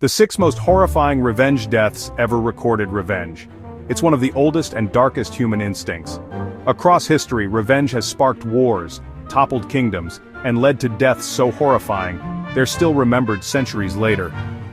The 6 most horrifying revenge deaths ever recorded. Revenge. It's one of the oldest and darkest human instincts. Across history, revenge has sparked wars, toppled kingdoms, and led to deaths so horrifying, they're still remembered centuries later.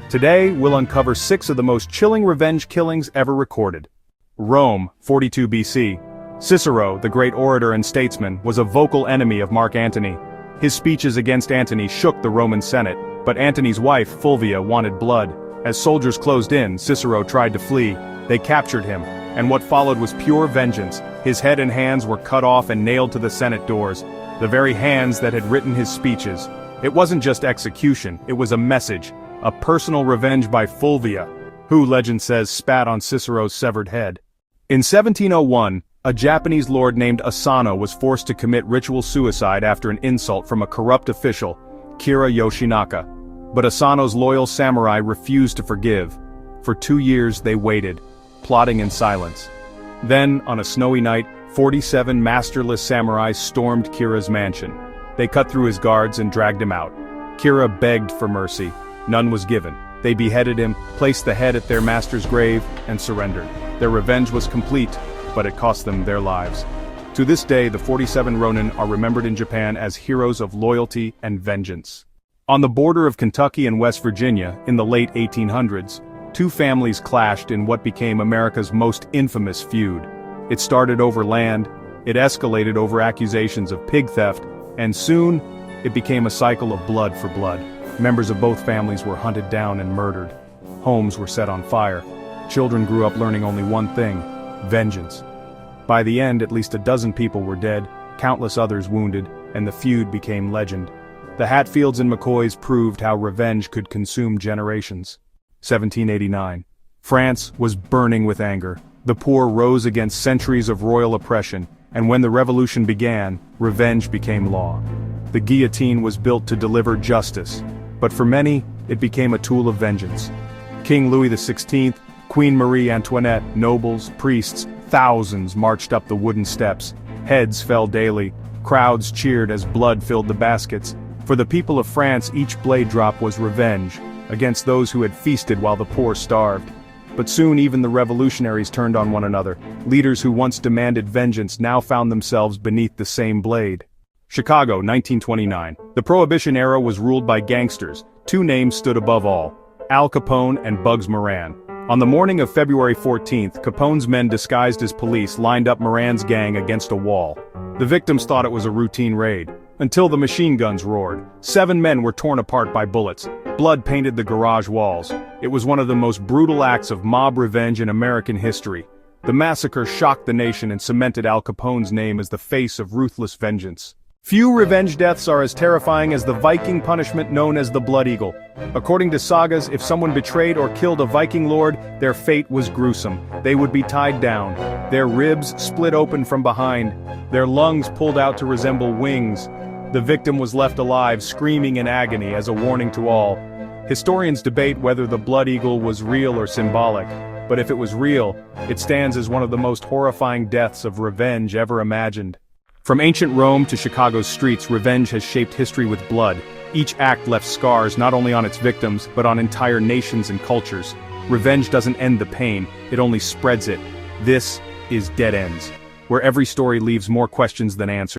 Today, we'll uncover 6 of the most chilling revenge killings ever recorded. Rome, 42 BC. Cicero, the great orator and statesman, was a vocal enemy of Mark Antony. His speeches against Antony shook the Roman Senate, but Antony's wife, Fulvia, wanted blood. As soldiers closed in, Cicero tried to flee. They captured him, and what followed was pure vengeance. His head and hands were cut off and nailed to the Senate doors, the very hands that had written his speeches. It wasn't just execution, it was a message, a personal revenge by Fulvia, who, legend says, spat on Cicero's severed head. In 1701, a Japanese lord named Asano was forced to commit ritual suicide after an insult from a corrupt official, Kira Yoshinaka. But Asano's loyal samurai refused to forgive. For 2 years they waited, plotting in silence. Then, on a snowy night, 47 masterless samurai stormed Kira's mansion. They cut through his guards and dragged him out. Kira begged for mercy. None was given. They beheaded him, placed the head at their master's grave, and surrendered. Their revenge was complete, but it cost them their lives. To this day, the 47 Ronin are remembered in Japan as heroes of loyalty and vengeance. On the border of Kentucky and West Virginia, in the late 1800s, 2 families clashed in what became America's most infamous feud. It started over land, it escalated over accusations of pig theft, and soon, it became a cycle of blood for blood. Members of both families were hunted down and murdered. Homes were set on fire. Children grew up learning only one thing: vengeance. By the end, at least a dozen people were dead, countless others wounded, and the feud became legend. The Hatfields and McCoys proved how revenge could consume generations. 1789. France was burning with anger. The poor rose against centuries of royal oppression, and when the revolution began, revenge became law. The guillotine was built to deliver justice, but for many, it became a tool of vengeance. King Louis XVI, Queen Marie Antoinette, nobles, priests, thousands marched up the wooden steps. Heads fell daily. Crowds cheered as blood filled the baskets. For the people of France, each blade drop was revenge against those who had feasted while the poor starved. But soon even the revolutionaries turned on one another. Leaders who once demanded vengeance now found themselves beneath the same blade. Chicago, 1929. The Prohibition era was ruled by gangsters. 2 names stood above all: Al Capone and Bugs Moran. On the morning of February 14th, Capone's men disguised as police lined up Moran's gang against a wall. The victims thought it was a routine raid, until the machine guns roared. 7 men were torn apart by bullets. Blood painted the garage walls. It was one of the most brutal acts of mob revenge in American history. The massacre shocked the nation and cemented Al Capone's name as the face of ruthless vengeance. Few revenge deaths are as terrifying as the Viking punishment known as the Blood Eagle. According to sagas, if someone betrayed or killed a Viking lord, their fate was gruesome. They would be tied down, their ribs split open from behind, their lungs pulled out to resemble wings. The victim was left alive, screaming in agony as a warning to all. Historians debate whether the Blood Eagle was real or symbolic, but if it was real, it stands as one of the most horrifying deaths of revenge ever imagined. From ancient Rome to Chicago's streets, revenge has shaped history with blood. Each act left scars not only on its victims, but on entire nations and cultures. Revenge doesn't end the pain, it only spreads it. This is Dead Ends, where every story leaves more questions than answers.